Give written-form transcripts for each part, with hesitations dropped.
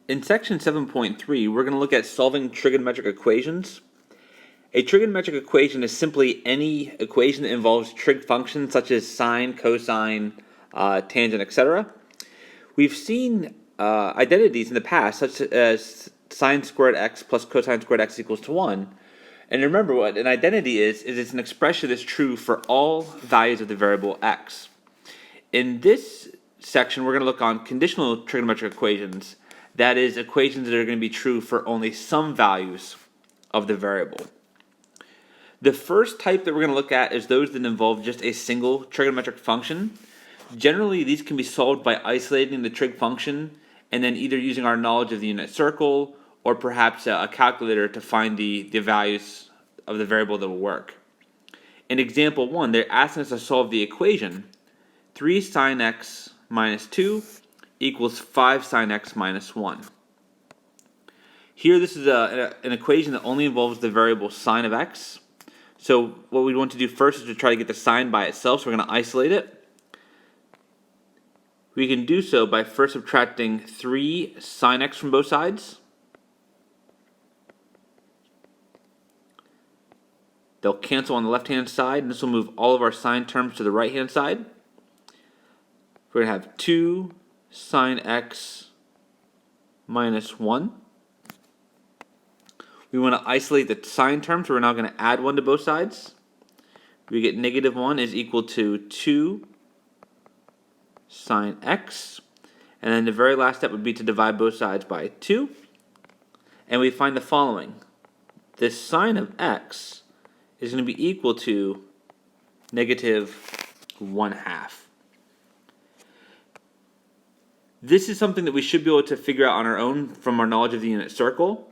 In section 7.3, we're going to look at solving trigonometric equations. A trigonometric equation is simply any equation that involves trig functions such as sine, cosine, tangent, etc. We've seen identities in the past such as sine squared x plus cosine squared x equals to 1. And remember what an identity is it's an expression that's true for all values of the variable x. In this section, we're going to look on conditional trigonometric equations. That is, equations that are going to be true for only some values of the variable. The first type that we're going to look at is those that involve just a single trigonometric function. Generally, these can be solved by isolating the trig function and then either using our knowledge of the unit circle or perhaps a calculator to find the values of the variable that will work. In example 1, they're asking us to solve the equation 3 sine x minus 2 equals 5 sine x minus 1. Here this is an equation that only involves the variable sine of x. So what we want to do first is to try to get the sine by itself, so we're going to isolate it. We can do so by first subtracting 3 sine x from both sides. They'll cancel on the left-hand side, and this will move all of our sine terms to the right-hand side. We're going to have 2 sine x minus 1. We want to isolate the sine term, so we're now going to add 1 to both sides. We get negative 1 is equal to 2 sine x. And then the very last step would be to divide both sides by 2. And we find the following. This sine of x is going to be equal to negative 1/2. This is something that we should be able to figure out on our own from our knowledge of the unit circle.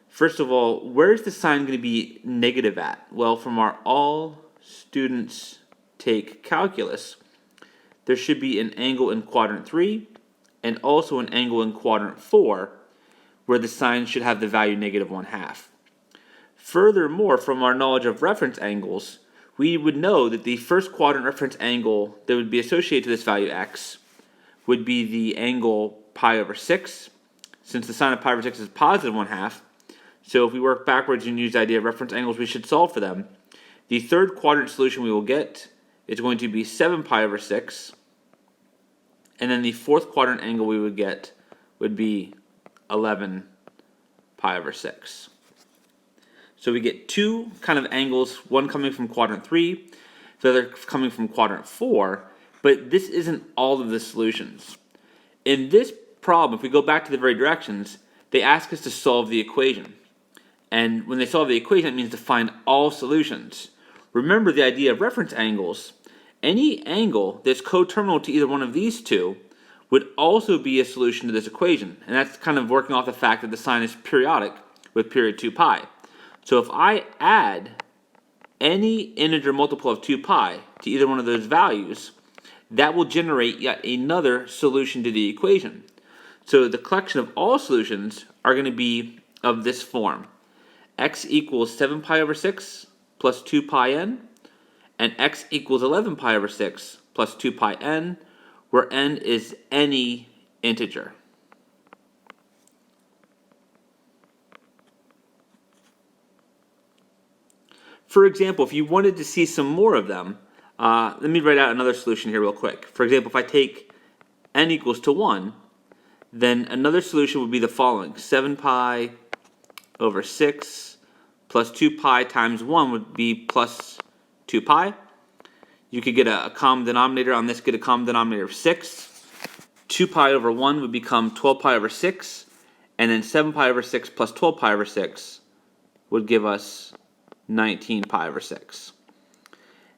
First of all, where is the sign going to be negative at? Well, from our all students take calculus, there should be an angle in quadrant 3 and also an angle in quadrant 4 where the sign should have the value negative 1/2. Furthermore, from our knowledge of reference angles, we would know that the first quadrant reference angle that would be associated to this value x would be the angle pi over 6, since the sine of pi over 6 is positive 1/2. So if we work backwards and use the idea of reference angles, we should solve for them. The third quadrant solution we will get is going to be 7 pi over 6. And then the fourth quadrant angle we would get would be 11 pi over 6. So we get two kind of angles, one coming from quadrant 3, the other coming from quadrant 4, but this isn't all of the solutions. In this problem, if we go back to the very directions, they ask us to solve the equation. And when they solve the equation, it means to find all solutions. Remember the idea of reference angles. Any angle that's coterminal to either one of these two would also be a solution to this equation. And that's kind of working off the fact that the sine is periodic with period 2 pi. So if I add any integer multiple of 2 pi to either one of those values, that will generate yet another solution to the equation. So the collection of all solutions are going to be of this form. X equals 7 pi over 6 plus 2 pi n, and x equals 11 pi over 6 plus 2 pi n, where n is any integer. For example, if you wanted to see some more of them, let me write out another solution here real quick. For example, if I take n equals to 1, then another solution would be the following. 7 pi over 6 plus 2 pi times 1 would be plus 2 pi. You could get a common denominator on this, get a common denominator of 6. 2 pi over 1 would become 12 pi over 6, and then 7 pi over 6 plus 12 pi over 6 would give us 19 pi over 6.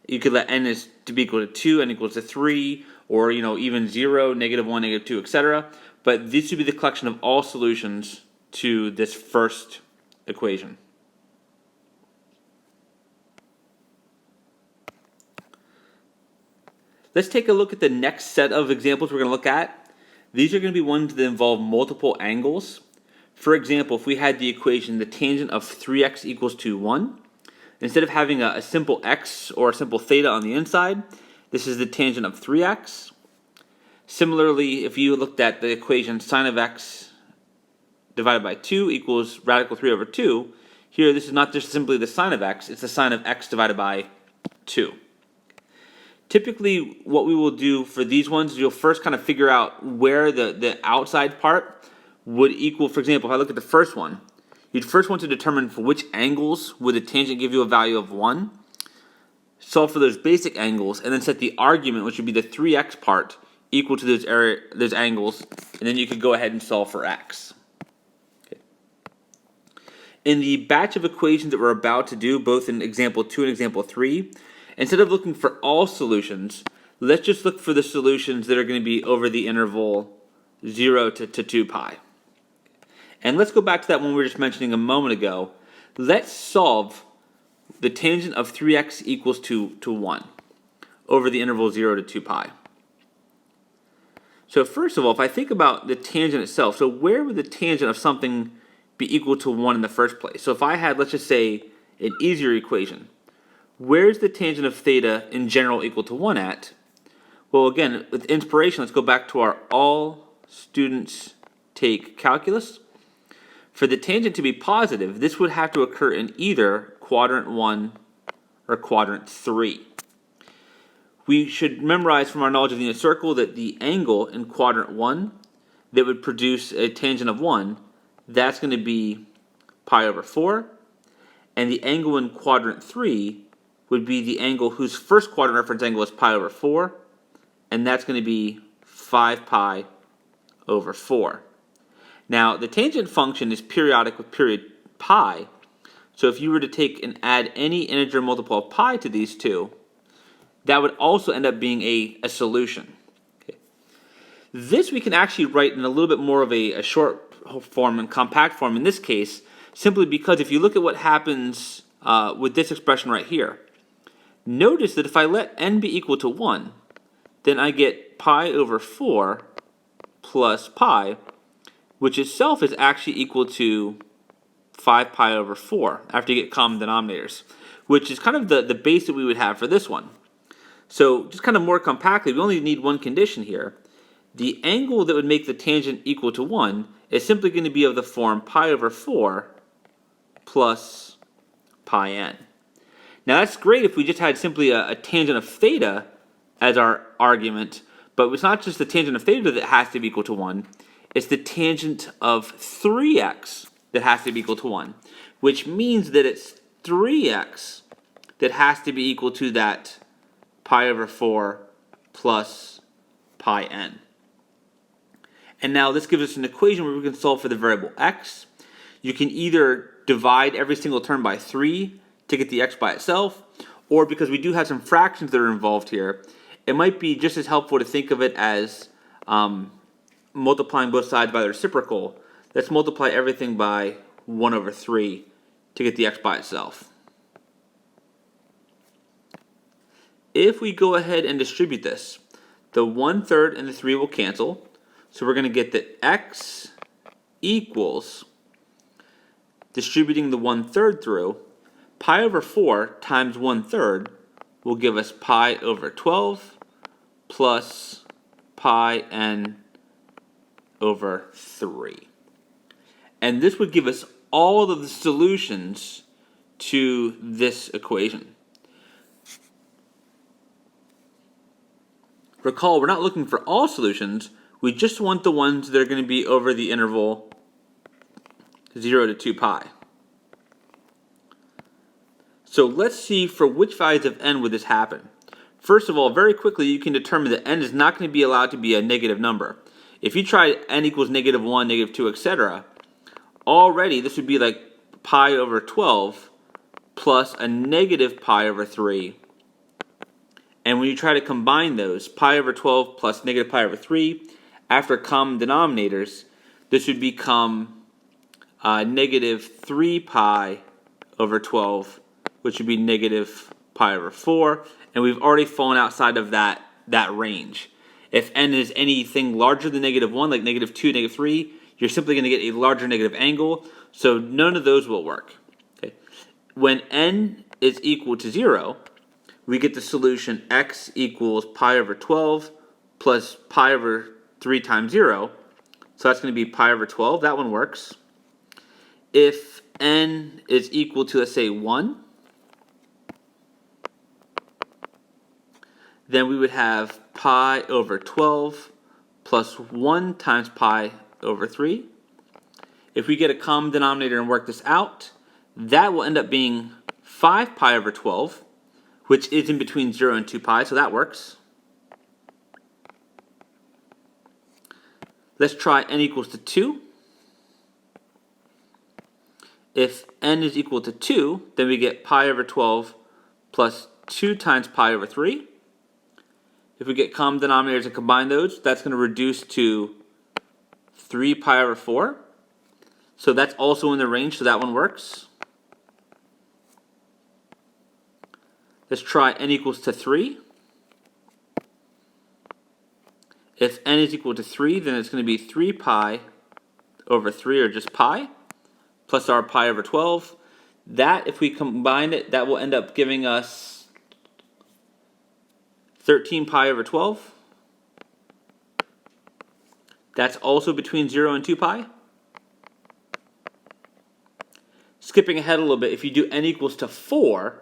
You could let n is to be equal to 2, n equals to 3, or even 0, negative 1, negative 2, etc. But this would be the collection of all solutions to this first equation. Let's take a look at the next set of examples we're going to look at. These are going to be ones that involve multiple angles. For example, if we had the equation the tangent of 3x equals to 1, instead of having a simple x or a simple theta on the inside, this is the tangent of 3x. Similarly, if you looked at the equation sine of x divided by 2 equals radical 3 over 2. Here, this is not just simply the sine of x, it's the sine of x divided by 2. Typically, what we will do for these ones is you'll first kind of figure out where the outside part would equal. For example, if I look at the first one, you'd first want to determine for which angles would the tangent give you a value of 1. Solve for those basic angles, and then set the argument, which would be the 3x part, equal to those angles, and then you could go ahead and solve for x. Okay. In the batch of equations that we're about to do, both in example 2 and example 3, instead of looking for all solutions, let's just look for the solutions that are going to be over the interval 0 to 2 pi. And let's go back to that one we were just mentioning a moment ago. Let's solve the tangent of 3x equals to 1 over the interval 0 to 2 pi. So first of all, if I think about the tangent itself, so where would the tangent of something be equal to 1 in the first place? So if I had, let's just say, an easier equation, where's the tangent of theta in general equal to 1 at? Well, again, with inspiration, let's go back to our all students take calculus. For the tangent to be positive, this would have to occur in either quadrant 1 or quadrant 3. We should memorize from our knowledge of the unit circle that the angle in quadrant 1 that would produce a tangent of 1, that's going to be pi over 4. And the angle in quadrant 3 would be the angle whose first quadrant reference angle is pi over 4. And that's going to be 5 pi over 4. Now, the tangent function is periodic with period pi. So if you were to take and add any integer multiple of pi to these two, that would also end up being a solution. Okay. This we can actually write in a little bit more of a short form and compact form in this case, simply because if you look at what happens with this expression right here, notice that if I let n be equal to 1, then I get pi over 4 plus pi, which itself is actually equal to 5 pi over 4 after you get common denominators, which is kind of the base that we would have for this one. So just kind of more compactly, we only need one condition here. The angle that would make the tangent equal to 1 is simply going to be of the form pi over 4 plus pi n. Now that's great if we just had simply a tangent of theta as our argument, but it's not just the tangent of theta that has to be equal to 1, it's the tangent of 3x that has to be equal to 1, which means that it's 3x that has to be equal to that pi over 4 plus pi n. And now this gives us an equation where we can solve for the variable x. You can either divide every single term by 3 to get the x by itself, or because we do have some fractions that are involved here, it might be just as helpful to think of it as multiplying both sides by the reciprocal. Let's multiply everything by 1 over 3 to get the x by itself. If we go ahead and distribute this, the 1/3 and the 3 will cancel. So we're going to get that x equals, distributing the 1/3 through, pi over 4 times 1/3 will give us pi over 12 plus pi n over 3. And this would give us all of the solutions to this equation. Recall, we're not looking for all solutions, we just want the ones that are going to be over the interval 0 to 2 pi. So let's see for which values of n would this happen. First of all, very quickly you can determine that n is not going to be allowed to be a negative number. If you try n equals -1, -2, etc., already this would be like pi over 12 plus a negative pi over 3. And when you try to combine those, pi over 12 plus negative pi over 3, after common denominators, this would become negative 3 pi over 12, which would be negative pi over 4. And we've already fallen outside of that range. If n is anything larger than -1, like -2, -3, you're simply going to get a larger negative angle, so none of those will work. Okay. When n is equal to 0, we get the solution x equals pi over 12 plus pi over 3 times 0. So that's going to be pi over 12. That one works. if n is equal to, let's say, 1, then we would have pi over 12 plus 1 times pi over 3. If we get a common denominator and work this out, that will end up being 5 pi over 12, which is in between 0 and 2 pi, so that works. Let's try n equals to 2. If n is equal to 2, then we get pi over 12 plus 2 times pi over 3. If we get common denominators and combine those, that's going to reduce to 3 pi over 4. So that's also in the range, so that one works. Let's try n equals to 3. If n is equal to 3, then it's going to be 3 pi over 3, or just pi, plus our pi over 12. That, if we combine it, that will end up giving us 13 pi over 12. That's also between 0 and 2 pi. Skipping ahead a little bit, if you do n equals to 4,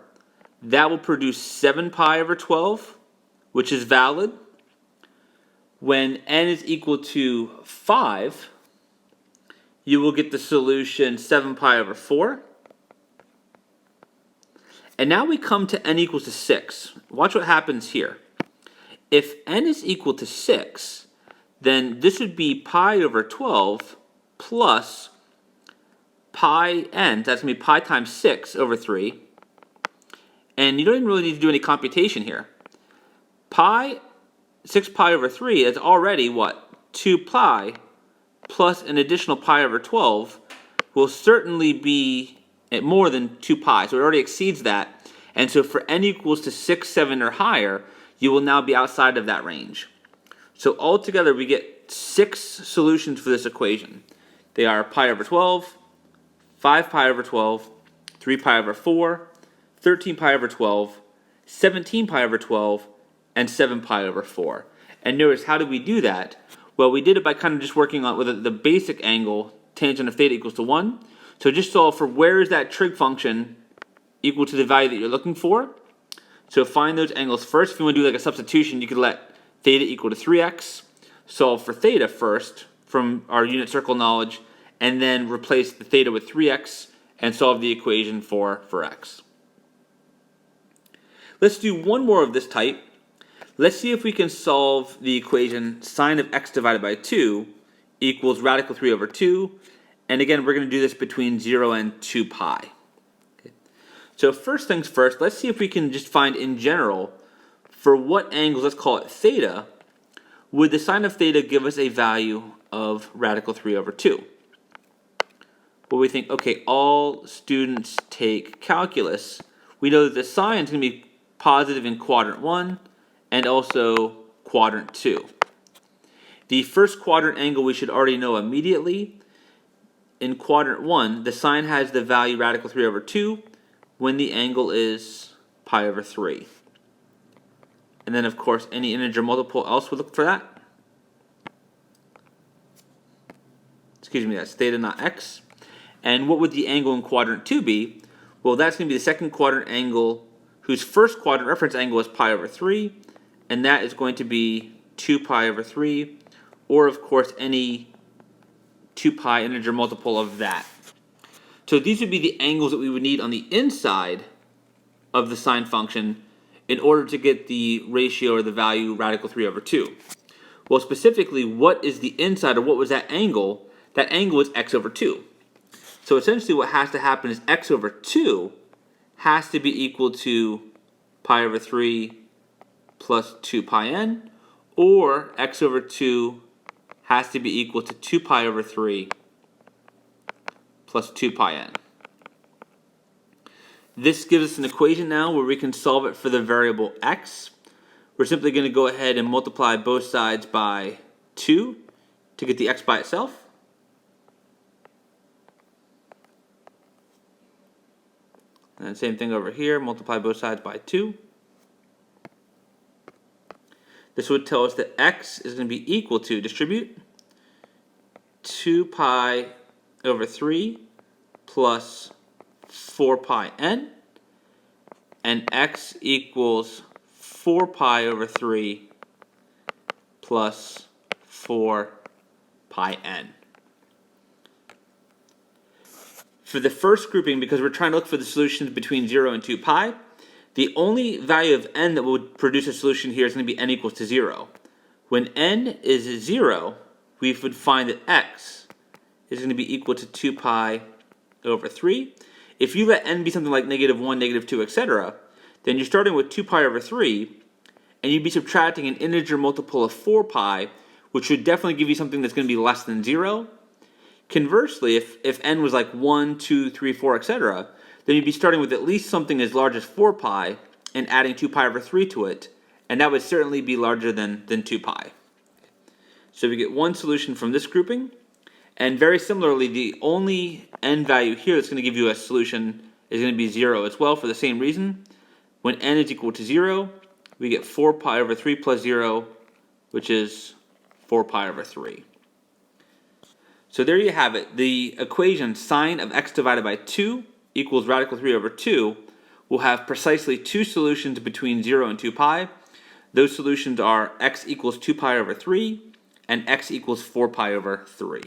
that will produce 7 pi over 12, which is valid. When n is equal to 5, you will get the solution 7 pi over 4. And now we come to n equals to 6. Watch what happens here. If n is equal to 6, then this would be pi over 12 plus pi n, that's going to be pi times 6 over 3. And you don't even really need to do any computation here. 6 pi over 3 is already what? 2 pi plus an additional pi over 12 will certainly be more than 2 pi. So it already exceeds that. And so for n equals to 6, 7 or higher, you will now be outside of that range. So altogether we get 6 solutions for this equation. They are pi over 12, 5 pi over 12, 3 pi over 4, 13 pi over 12, 17 pi over 12, and 7 pi over 4. And notice, how did we do that? Well, we did it by kind of just working on with the basic angle, tangent of theta equals to 1. So just solve for where is that trig function equal to the value that you're looking for. So find those angles first. If you want to do like a substitution, you could let theta equal to 3x, solve for theta first from our unit circle knowledge, and then replace the theta with 3x and solve the equation for x. Let's do one more of this type. Let's see if we can solve the equation sine of x divided by 2 equals radical 3 over 2. And again, we're going to do this between 0 and 2 pi. Okay. So first things first, let's see if we can just find in general, for what angles, let's call it theta, would the sine of theta give us a value of radical 3 over 2? Well, we think, okay, all students take calculus. We know that the sine is going to be positive in quadrant 1 and also quadrant 2. The first quadrant angle we should already know immediately. In quadrant 1, the sine has the value radical 3 over 2 when the angle is pi over 3. And then, of course, any integer multiple else would look for that. Excuse me, that's theta, not x. And what would the angle in quadrant 2 be? Well, that's going to be the second quadrant angle whose first quadrant reference angle is pi over 3, and that is going to be 2 pi over 3, or of course any 2 pi integer multiple of that. So these would be the angles that we would need on the inside of the sine function in order to get the ratio or the value radical 3 over 2. Well, specifically, what is the inside, or what was that angle? That angle is x over 2. So essentially what has to happen is x over 2 has to be equal to pi over 3 plus 2 pi n, or x over 2 has to be equal to 2 pi over 3 plus 2 pi n. This gives us an equation now where we can solve it for the variable x. We're simply going to go ahead and multiply both sides by 2 to get the x by itself. And same thing over here, multiply both sides by 2. This would tell us that x is going to be equal to, distribute, 2 pi over 3 plus 4 pi n, and x equals 4 pi over 3 plus 4 pi n. For the first grouping, because we're trying to look for the solutions between 0 and 2 pi, the only value of n that would produce a solution here is going to be n equals to 0. When n is 0, we would find that x is going to be equal to 2 pi over 3. If you let n be something like -1, -2, etc., then you're starting with 2 pi over 3, and you'd be subtracting an integer multiple of 4 pi, which would definitely give you something that's going to be less than 0. Conversely, if n was like 1, 2, 3, 4, etc., then you'd be starting with at least something as large as 4 pi and adding 2 pi over 3 to it, and that would certainly be larger than 2 pi. So we get one solution from this grouping, and very similarly, the only n value here that's going to give you a solution is going to be 0 as well for the same reason. When n is equal to 0, we get 4 pi over 3 plus 0, which is 4 pi over 3. So there you have it. The equation sine of x divided by 2 equals radical 3 over 2 will have precisely two solutions between 0 and 2 pi. Those solutions are x equals 2 pi over 3 and x equals 4 pi over 3.